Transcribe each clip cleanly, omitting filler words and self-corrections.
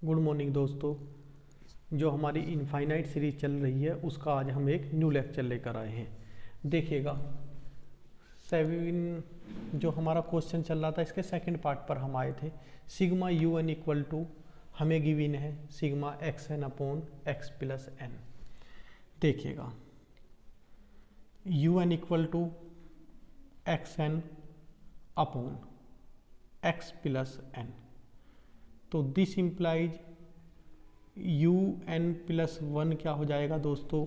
Good morning दोस्तों। जो हमारी इनफाइनाइट सीरीज चल रही है उसका आज हम एक न्यू लेक्चर लेकर आए हैं। देखिएगा 7 जो हमारा क्वेश्चन चल रहा था इसके सेकंड पार्ट पर हम आए थे। Sigma u n equal to हमें गिवन है sigma x n upon x plus n. देखिएगा u n equal to x n upon x plus n. तो this implies u n plus one क्या हो जाएगा दोस्तों,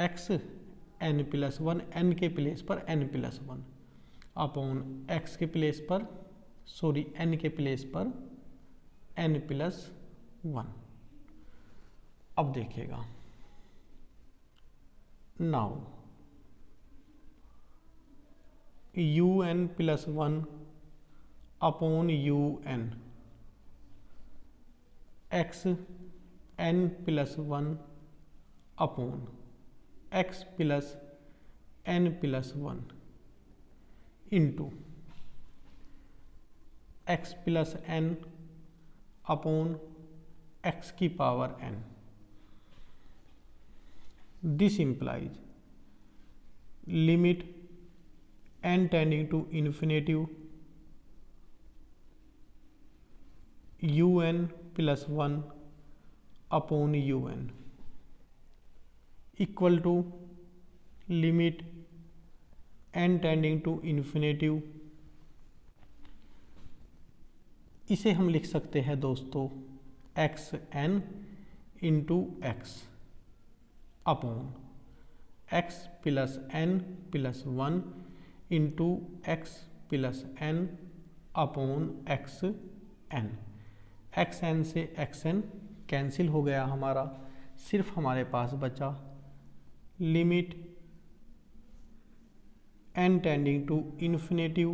x n plus one, n के place पर n plus one upon x के place पर एन के प्लेस पर एन प्लस वन। अब देखिएगा now u n plus one upon u n x n plus one upon x plus n plus one into x plus n upon x की power n. This implies limit n tending to infinitive u n plus one upon u n equal to limit n tending to infinity. इसे हम लिख सकते हैं दोस्तों x n into x upon x plus n plus one into x plus n upon x n. X n से x n cancel हो गया हमारा, सिर्फ हमारे पास बचा limit n tending to infinitive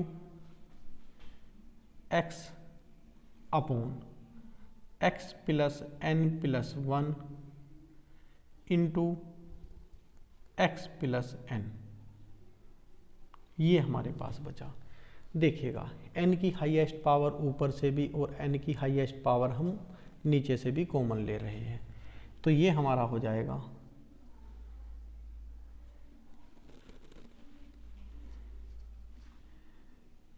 x upon x plus n plus one into x plus n. ये हमारे पास बचा। देखिएगा n की हाईएस्ट पावर ऊपर से भी और n की हाईएस्ट पावर हम नीचे से भी कॉमन ले रहे हैं, तो ये हमारा हो जाएगा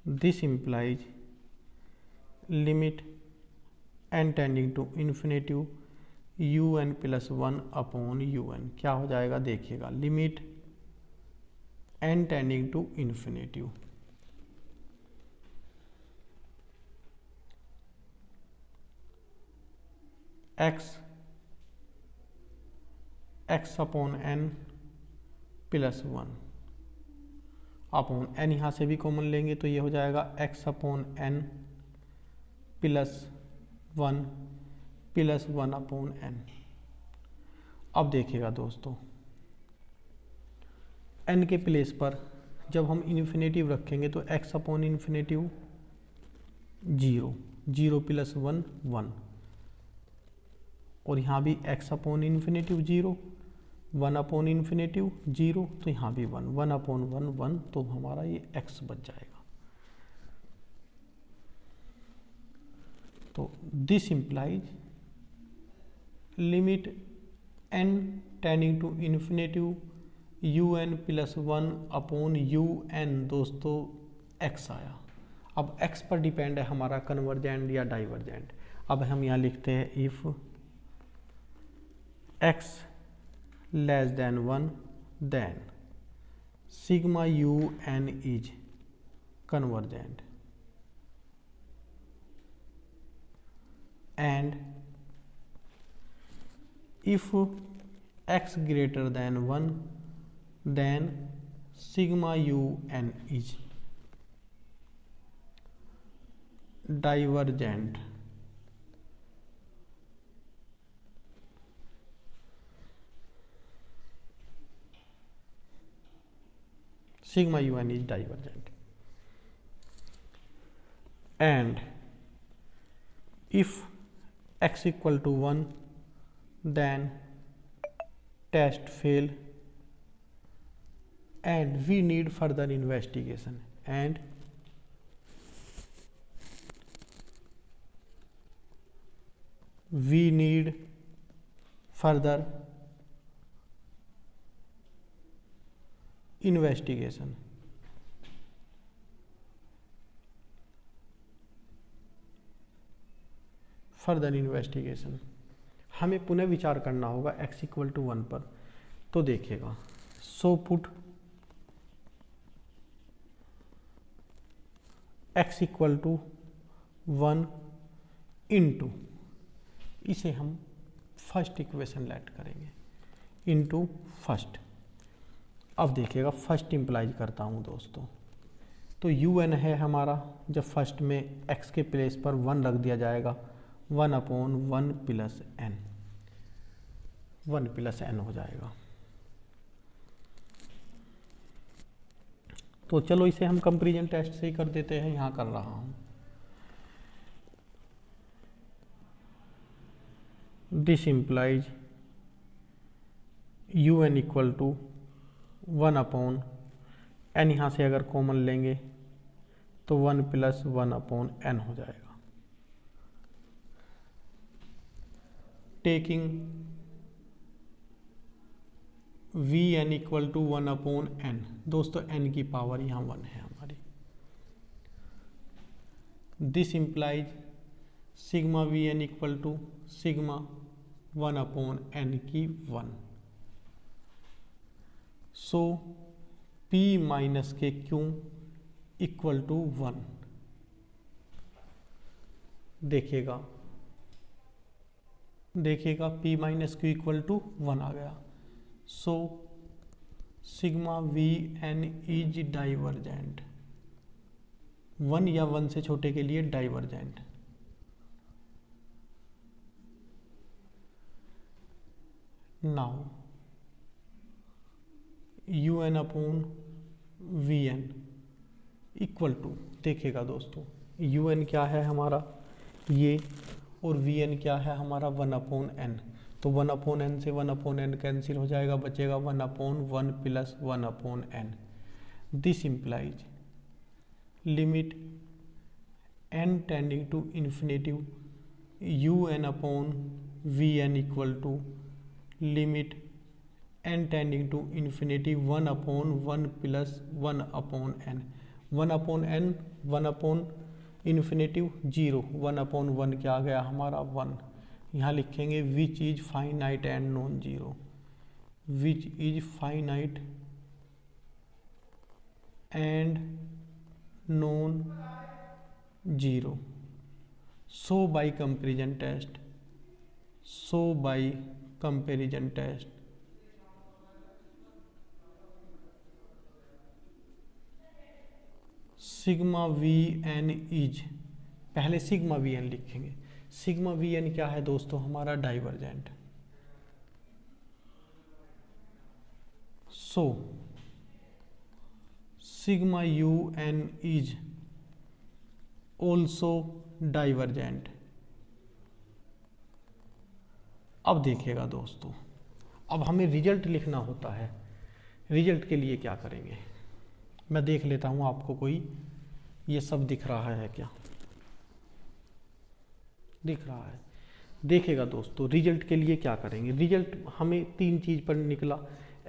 this implies limit n tending to infinitive u n plus one upon u n. क्या हो जाएगा देखिएगा limit n tending to infinitive x upon n plus one upon n, यहाँ से भी कॉमन लेंगे तो ये हो जाएगा x upon n plus one upon n. अब देखिएगा दोस्तों एन के प्लेस पर जब हम इन्फिनेटिव रखेंगे तो x upon infinitive zero, zero plus one one, और यहाँ भी x upon infinitive zero, one upon infinitive zero, तो यहाँ भी one, one upon one one, तो हमारा ये x बच जाएगा। तो this implies limit n tending to infinitive u n plus one upon u n दोस्तों x आया। अब x पर डिपेंड है हमारा कन्वर्जेंट या डाइवर्जेंट। अब हम यहाँ लिखते हैं if x less than one then sigma u n is convergent and if x greater than one then sigma u n is divergent. Sigma un is divergent and if x equal to 1 then test fail and we need further investigation and we need further investigation. Further investigation, हमें पुनः विचार करना होगा x equal to 1 पर। तो देखिएगा, so put x equal to 1 into, इसे हम फर्स्ट इक्वेशन लेट करेंगे, इंटू फर्स्ट। अब देखिएगा फर्स्ट इम्प्लाइज करता हूँ दोस्तों, तो un है हमारा, जब फर्स्ट में x के प्लेस पर 1 रख दिया जाएगा, 1/1 प्लस n, 1 प्लस n हो जाएगा। तो चलो इसे हम कंपैरिजन टेस्ट से ही कर देते हैं, यहाँ कर रहा हूँ। This implies un equal to 1/n, यहाँ से अगर कॉमन लेंगे तो 1 प्लस 1/n हो जाएगा। Taking vn equal to 1/n, दोस्तों n की पावर यहाँ 1 है हमारी। This implies sigma vn equal to sigma 1/n की 1। सो p माइनस के q इक्वल टू 1। देखिएगा p minus q equal to 1 आ गया। So sigma vn is divergent, 1 या 1 से छोटे के लिए divergent. Now un upon vn equal to, देखिएगा दोस्तों un क्या है हमारा ये, और vn क्या है हमारा 1/n। तो 1/n से 1/n कैंसिल हो जाएगा, बचेगा 1/1 plus 1/n। This implies limit n tending to infinitive un upon vn equal to limit n tending to infinity 1/1 plus 1/n। 1/n 1/इन्फिनिटिव 0, 1/1 क्या आ गया हमारा 1। यहाँ लिखेंगे which is finite and non zero, which is finite and non zero. So by comparison test, so by comparison test sigma vn is, पहले sigma vn लिखेंगे। Sigma vn क्या है दोस्तों हमारा divergent. So sigma un is also divergent. अब देखिएगा दोस्तों, अब हमें रिजल्ट लिखना होता है। रिजल्ट के लिए क्या करेंगे, मैं देख लेता हूँ आपको कोई ये सब दिख रहा है क्या, दिख रहा है। देखिएगा दोस्तों रिजल्ट के लिए क्या करेंगे, रिजल्ट हमें 3 चीज़ पर निकला।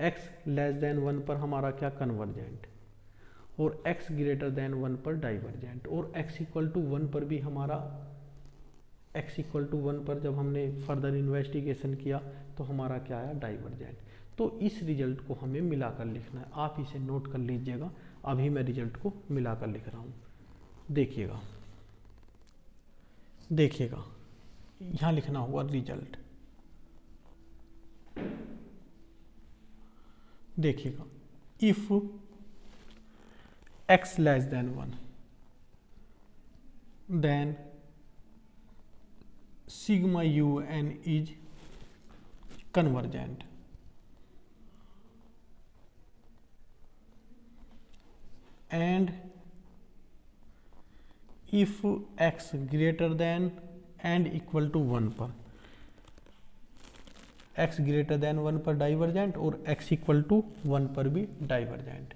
x लेस देन 1 पर हमारा क्या कन्वर्जेंट, और x ग्रेटर देन 1 पर डाइवर्जेंट, और x इक्वल टू 1 पर भी हमारा, x इक्वल टू 1 पर जब हमने फर्दर इन्वेस्टिगेशन किया तो हमारा क्या आया डाइवर्जेंट। तो इस रिजल्ट को हमें मिलाकर लिखना है, आप इसे नोट कर लीजिएगा। अभी मैं रिजल्ट को मिलाकर लिख रहा हूँ। देखिएगा यहाँ लिखना होगा रिजल्ट। देखिएगा if x less than 1 then sigma un is convergent. And if x greater than and equal to 1 पर, x ग्रेटर देन 1 पर डाइवर्जेंट और x इक्वल टू 1 पर भी डाइवर्जेंट।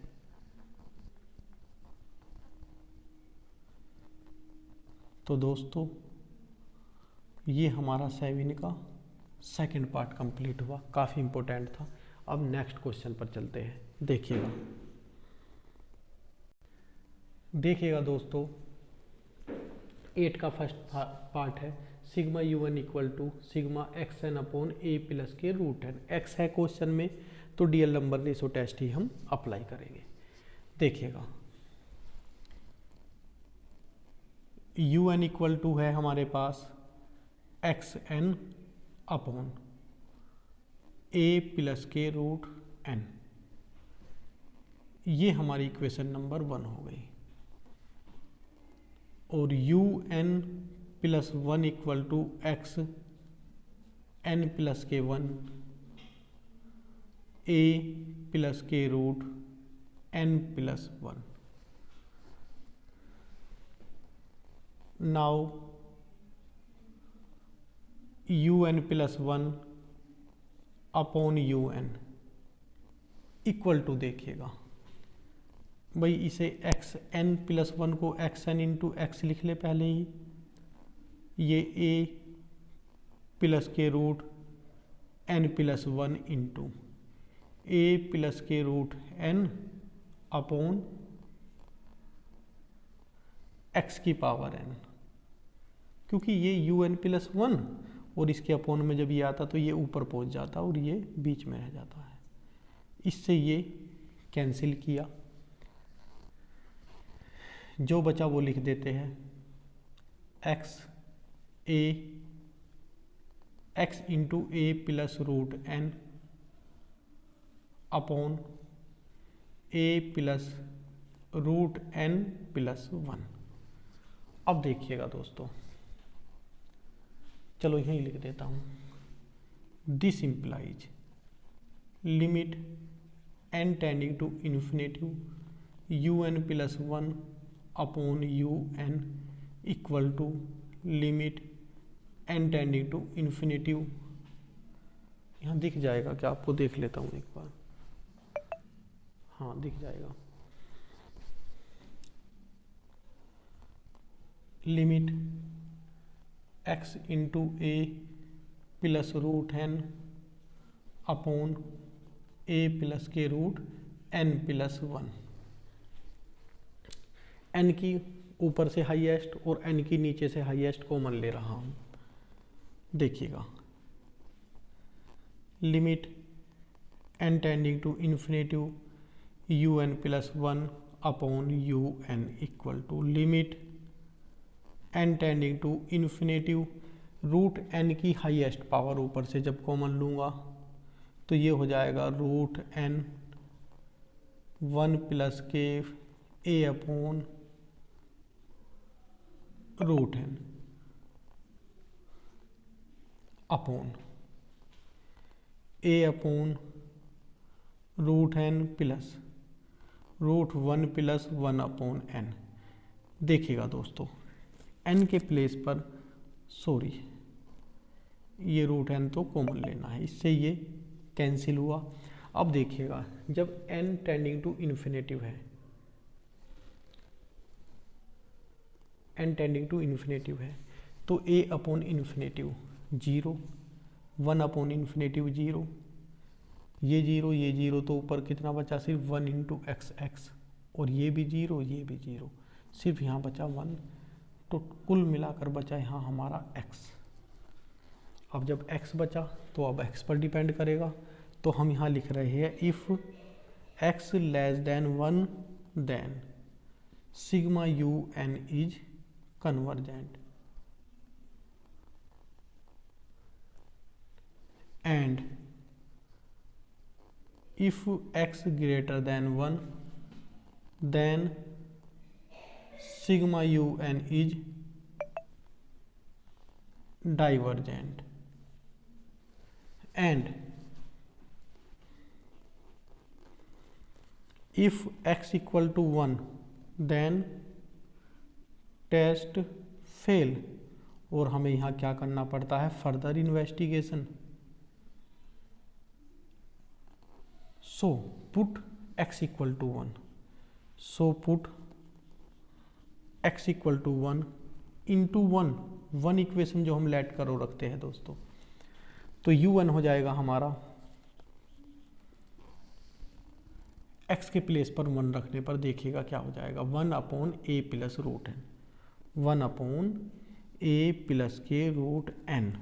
तो दोस्तों ये हमारा 7 का सेकंड पार्ट कंप्लीट हुआ, काफ़ी इंपॉर्टेंट था। अब नेक्स्ट क्वेश्चन पर चलते हैं। देखिएगा दोस्तों, 8 का फर्स्ट पार्ट है sigma UN equal to sigma XN upon A plus के रूट एन। एक्स है क्वेश्चन में, तो डीएल नंबर रेशो टेस्ट ही हम अप्लाई करेंगे। देखिएगा UN इक्वल टू है हमारे पास XN अपॉन A प्लस के रूट एन। ये हमारी इक्वेशन नंबर 1 हो गई। और UN plus 1 equal to x n plus के 1 A प्लस के root n plus 1। Now UN plus 1 upon UN equal to, देखिएगा भाई इसे एक्स एन प्लस 1 को XN इंटू एक्स लिख ले पहले ही, ये A प्लस के root n plus 1 into A plus के रूट n अपॉन x की पावर n, क्योंकि ये UN प्लस 1 और इसके अपॉन में जब ये आता तो ये ऊपर पहुंच जाता और ये बीच में रह जाता है। इससे ये कैंसिल किया, जो बचा वो लिख देते हैं x into A plus root n upon A plus root n plus 1। अब देखिएगा दोस्तों, चलो यहीं लिख देता हूँ, this implies limit n tending to infinitive UN plus 1 upon UN equal to limit n tending to infinitive. यहाँ दिख जाएगा क्या आपको? देख लेता हूँ एक बार। हाँ दिख जाएगा, limit x into A plus root n upon A plus के रूट n प्लस 1। n की ऊपर से हाईएस्ट और n की नीचे से हाईएस्ट कॉमन ले रहा हूँ। देखिएगा limit n tending to infinitive UN plus 1 upon UN equal to limit n tending to infinitive root n की हाईएस्ट पावर ऊपर से जब कॉमन लूँगा तो ये हो जाएगा रूट n 1 प्लस के A upon root n upon A upon root n plus root 1 plus 1 upon n। देखिएगा दोस्तों, n के प्लेस पर सॉरी ये रूट n तो कॉमन लेना है, इससे ये कैंसिल हुआ। अब देखिएगा जब n टेंडिंग टू इन्फिनेटिव है, n टेंडिंग टू इन्फिनेटिव है तो A upon infinitive 0, 1 upon infinitive 0, ये 0 ये 0, तो ऊपर कितना बचा? सिर्फ 1 इंटू x, और ये भी 0 ये भी 0, सिर्फ यहाँ बचा 1, तो कुल मिलाकर बचा यहाँ हमारा x। अब जब x बचा तो अब x पर डिपेंड करेगा, तो हम यहाँ लिख रहे हैं if x less than 1 then sigma UN is convergent and if x greater than 1 then sigma UN is divergent and if x equal to 1 then test fail. और हमें यहाँ क्या करना पड़ता है? Further investigation. So put x equal to 1 x equal to 1 into one equation जो हम late करो रखते हैं दोस्तों, तो u1 हो जाएगा हमारा x के प्लेस पर 1 रखने पर देखिएगा क्या हो जाएगा, 1/a plus root n, 1/a plus के रूट एन।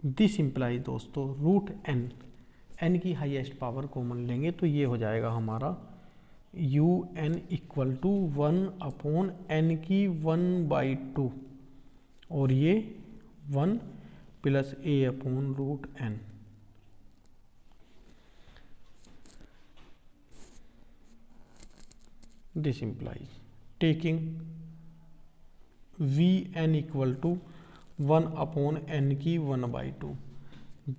दिस इम्प्लाइज दोस्तों रूट एन की हाईएस्ट पावर कॉमन लेंगे तो ये हो जाएगा हमारा un इक्वल टू 1/n की 1/2 और ये 1 plus a/√n। This implies taking Vn equal to 1/n की 1/2।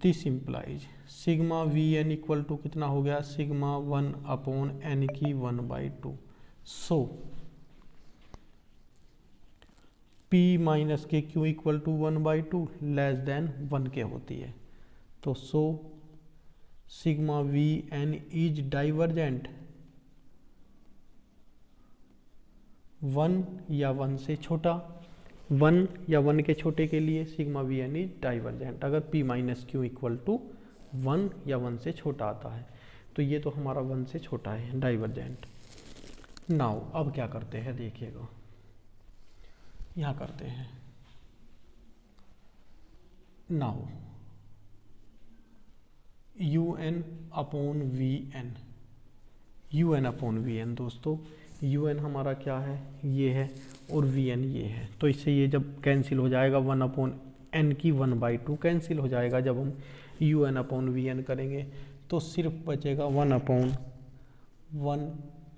This implies sigma Vn equal to कितना हो गया, सिग्मा 1/n की 1/2। सो P माइनस के Q equal to 1/2 less than 1 के होती है, तो so sigma Vn is divergent 1 या 1 से छोटा, 1 या 1 के छोटे के लिए सिग्मा Vn इज डाइवर्जेंट। अगर P minus Q equal to 1 या 1 से छोटा आता है तो ये तो हमारा 1 से छोटा है, डाइवर्जेंट। नाउ अब क्या करते हैं देखिएगा, यहाँ करते हैं नाउ un/Vn दोस्तों, un हमारा क्या है, ये है, और Vn ये है, तो इससे ये जब कैंसिल हो जाएगा 1/n की 1/2 कैंसिल हो जाएगा जब हम un/Vn करेंगे, तो सिर्फ बचेगा 1/1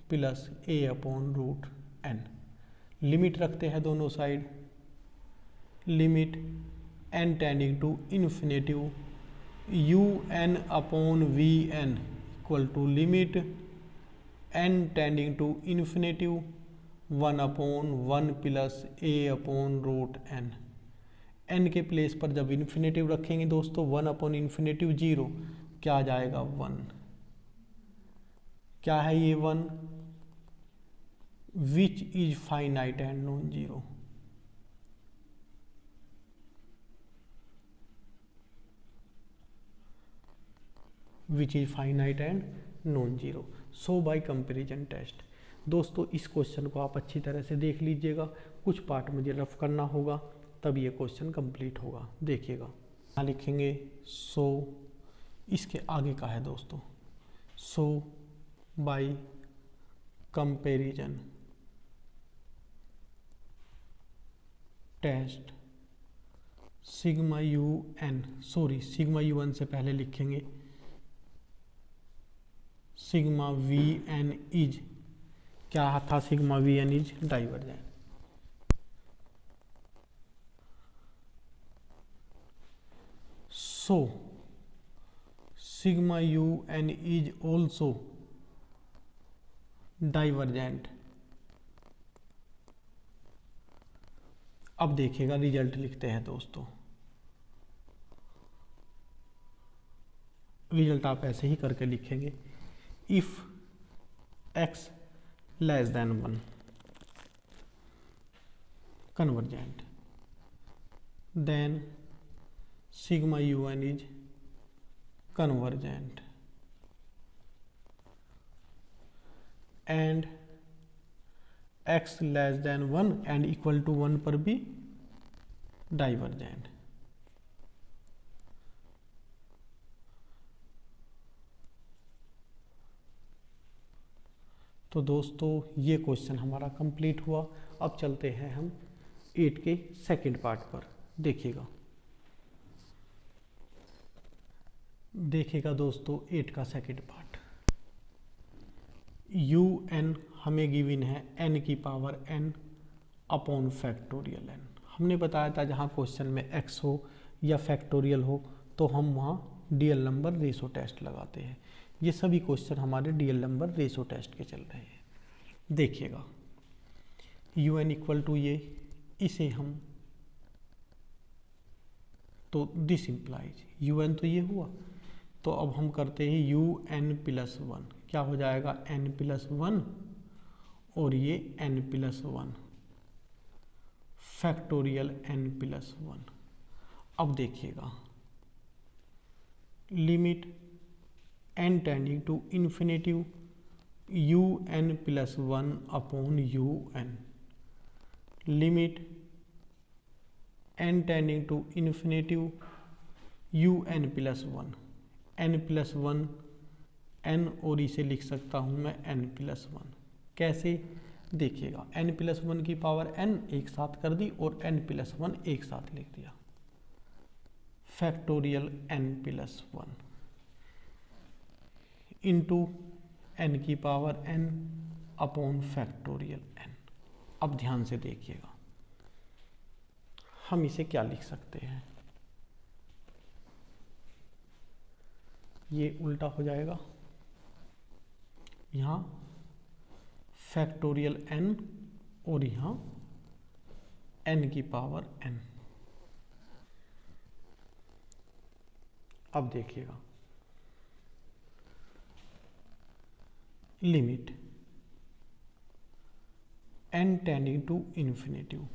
प्लस a/√n। लिमिट रखते हैं दोनों side, limit n tending to infinitive un/Vn equal to limit n tending to infinitive 1/1 plus a/√n। n के प्लेस पर जब इन्फिनेटिव रखेंगे दोस्तों 1/∞0 क्या आ जाएगा, 1। क्या है ये 1, which is finite and non zero. Which is finite and non zero. So by comparison test दोस्तों इस क्वेश्चन को आप अच्छी तरह से देख लीजिएगा, कुछ पार्ट मुझे रफ करना होगा तब ये क्वेश्चन कंप्लीट होगा। देखिएगा यहाँ लिखेंगे सो, इसके आगे का है दोस्तों, so by comparison test sigma un, sorry sigma un से पहले लिखेंगे सिग्मा Vn इज, क्या था, sigma Vn is divergent. So sigma un is also divergent. अब देखिएगा रिजल्ट लिखते हैं दोस्तों, रिजल्ट आप ऐसे ही करके लिखेंगे, if x less than 1 convergent then sigma un is convergent and x less than 1 and equal to 1 पर भी डाइवर्जेंट। तो दोस्तों ये क्वेश्चन हमारा कंप्लीट हुआ। अब चलते हैं हम 8 के सेकंड पार्ट पर। देखिएगा दोस्तों 8 का सेकंड पार्ट, un हमें गिवन है n की power n upon factorial n। हमने बताया था जहाँ क्वेश्चन में x हो या फैक्टोरियल हो तो हम वहाँ डीएल नंबर रेशो टेस्ट लगाते हैं। ये सभी क्वेश्चन हमारे डीएल नंबर रेशो टेस्ट के चल रहे हैं। देखिएगा un इक्वल टू ये, इसे हम तो दिस इम्प्लाइज un तो ये हुआ, तो अब हम करते हैं un+1, क्या हो जाएगा n+1 और ये n+1 फैक्टोरियल n प्लस 1। अब देखिएगा, limit n tending to infinitive u n plus 1 upon u n, limit n tending to infinitive u n plus 1, n plus 1 n, और इसे लिख सकता हूँ मैं n प्लस 1। कैसे देखिएगा, n प्लस 1 की पावर n एक साथ कर दी और n प्लस 1 एक साथ लिख दिया, factorial n plus 1 into n की power n upon factorial n। अब ध्यान से देखिएगा, हम इसे क्या लिख सकते हैं, ये उल्टा हो जाएगा, यहाँ फैक्टोरियल n और यहाँ n की पावर n। अब देखिएगा, limit n tending to infinitive,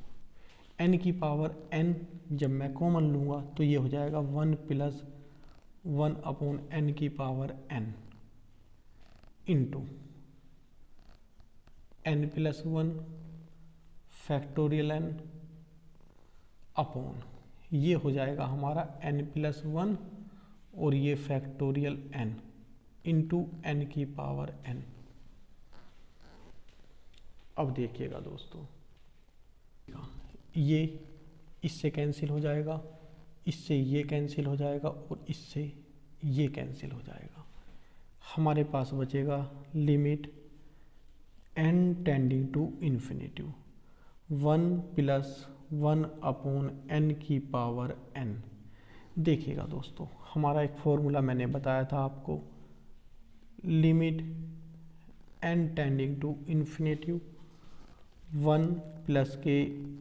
n की पावर n जब मैं कॉमन लूँगा तो ये हो जाएगा 1 प्लस 1 अपॉन n की power n into n plus 1 factorial n upon, ये हो जाएगा हमारा n प्लस 1 और ये फैक्टोरियल n इंटू n की पावर n। अब देखिएगा दोस्तों, ये इससे कैंसिल हो जाएगा, इससे ये कैंसिल हो जाएगा और इससे ये कैंसिल हो जाएगा। हमारे पास बचेगा limit n tending to infinitive 1 plus 1 upon n की पावर n। देखिएगा दोस्तों, हमारा एक फॉर्मूला मैंने बताया था आपको, limit n tending to infinitive 1 plus के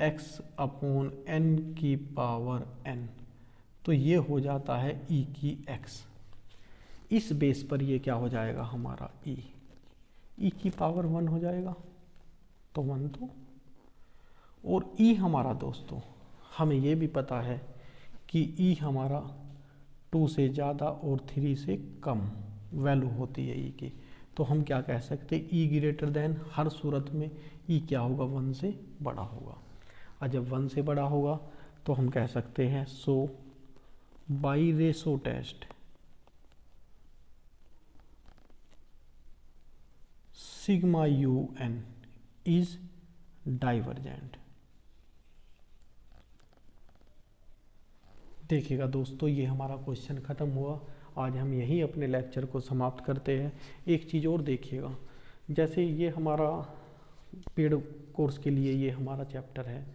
x अपॉन n की पावर n, तो ये हो जाता है e की x। इस बेस पर ये क्या हो जाएगा हमारा e की पावर 1 हो जाएगा, तो 1 तो, और e हमारा दोस्तों हमें ये भी पता है कि e हमारा 2 से ज़्यादा और 3 से कम वैल्यू होती है e की, तो हम क्या कह सकते हैं, e ग्रेटर देन, हर सूरत में e क्या होगा 1 से बड़ा होगा, और जब 1 से बड़ा होगा तो हम कह सकते हैं so by ratio test sigma u n is divergent. देखिएगा दोस्तों, ये हमारा क्वेश्चन ख़त्म हुआ। आज हम यहीं अपने लेक्चर को समाप्त करते हैं। एक चीज़ और देखिएगा, जैसे ये हमारा पेड कोर्स के लिए ये हमारा चैप्टर है,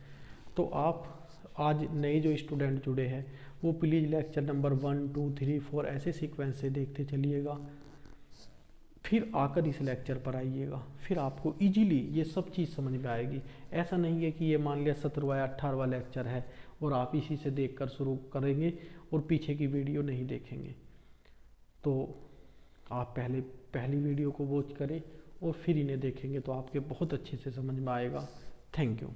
तो आप आज नए जो स्टूडेंट जुड़े हैं वो प्लीज़ लेक्चर नंबर 1, 2, 3, 4 ऐसे सीक्वेंस से देखते चलिएगा, फिर आकर इस लेक्चर पर आइएगा, फिर आपको इजीली ये सब चीज़ समझ में आएगी। ऐसा नहीं है कि ये मान लिया 17वां या 18वां लेक्चर है और आप इसी से देखकर शुरू करेंगे और पीछे की वीडियो नहीं देखेंगे। तो आप पहली वीडियो को वॉच करें और फिर इन्हें देखेंगे तो आपके बहुत अच्छे से समझ में आएगा। Thank you.